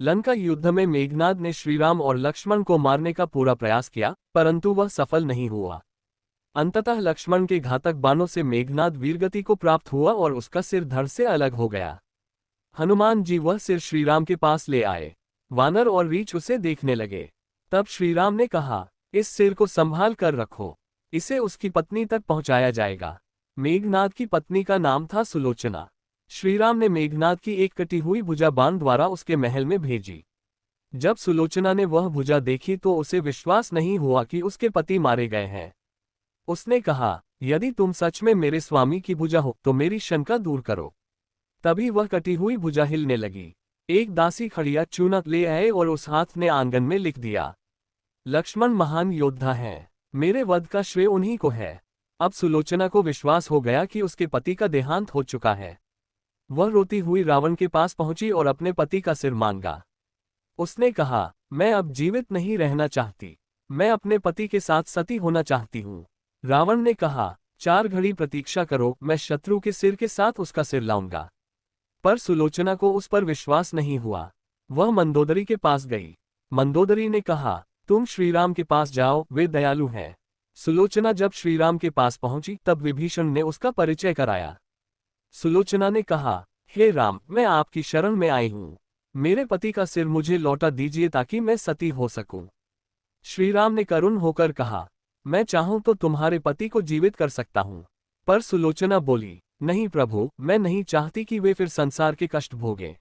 लंका युद्ध में मेघनाद ने श्रीराम और लक्ष्मण को मारने का पूरा प्रयास किया, परंतु वह सफल नहीं हुआ। अंततः लक्ष्मण के घातक बाणों से मेघनाद वीरगति को प्राप्त हुआ और उसका सिर धड़ से अलग हो गया। हनुमान जी वह सिर श्रीराम के पास ले आए। वानर और रीछ उसे देखने लगे। तब श्रीराम ने कहा, इस सिर को संभाल कर रखो, इसे उसकी पत्नी तक पहुंचाया जाएगा। मेघनाद की पत्नी का नाम था सुलोचना। श्रीराम ने मेघनाद की एक कटी हुई भुजा बाण द्वारा उसके महल में भेजी। जब सुलोचना ने वह भुजा देखी तो उसे विश्वास नहीं हुआ कि उसके पति मारे गए हैं। उसने कहा, यदि तुम सच में मेरे स्वामी की भुजा हो तो मेरी शंका दूर करो। तभी वह कटी हुई भुजा हिलने लगी। एक दासी खड़िया चूनक ले आए और उस हाथ ने आंगन में लिख दिया, लक्ष्मण महान योद्धा हैं, मेरे वध का श्रेय उन्हीं को है। अब सुलोचना को विश्वास हो गया कि उसके पति का देहांत हो चुका है। वह रोती हुई रावण के पास पहुंची और अपने पति का सिर मांगा। उसने कहा, मैं अब जीवित नहीं रहना चाहती, मैं अपने पति के साथ सती होना चाहती हूँ। रावण ने कहा, 4 घड़ी प्रतीक्षा करो, मैं शत्रु के सिर के साथ उसका सिर लाऊंगा। पर सुलोचना को उस पर विश्वास नहीं हुआ। वह मंदोदरी के पास गई। मंदोदरी ने कहा, तुम श्रीराम के पास जाओ, वे दयालु हैं। सुलोचना जब श्रीराम के पास पहुंची तब विभीषण ने उसका परिचय कराया। सुलोचना ने कहा, हे राम, मैं आपकी शरण में आई हूं, मेरे पति का सिर मुझे लौटा दीजिए ताकि मैं सती हो सकूं। श्रीराम ने करुण होकर कहा, मैं चाहूं तो तुम्हारे पति को जीवित कर सकता हूं। पर सुलोचना बोली, नहीं प्रभु, मैं नहीं चाहती कि वे फिर संसार के कष्ट भोगें।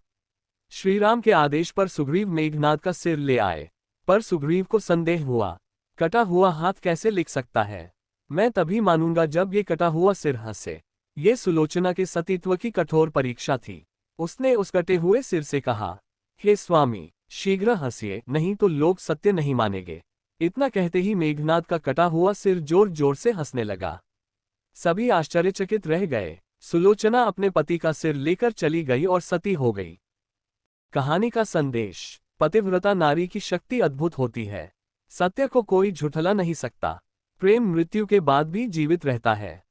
श्रीराम के आदेश पर सुग्रीव मेघनाद का सिर ले आए। पर सुग्रीव को संदेह हुआ, कटा हुआ हाथ कैसे लिख सकता है? मैं तभी मानूंगा जब ये कटा हुआ सिर हंसे। ये सुलोचना के सतीत्व की कठोर परीक्षा थी। उसने उस कटे हुए सिर से कहा, हे स्वामी, शीघ्र हंसिए, नहीं तो लोग सत्य नहीं मानेंगे। इतना कहते ही मेघनाद का कटा हुआ सिर जोर जोर से हंसने लगा। सभी आश्चर्यचकित रह गए। सुलोचना अपने पति का सिर लेकर चली गई और सती हो गई। कहानी का संदेश, पतिव्रता नारी की शक्ति अद्भुत होती है। सत्य को कोई झुठला नहीं सकता। प्रेम मृत्यु के बाद भी जीवित रहता है।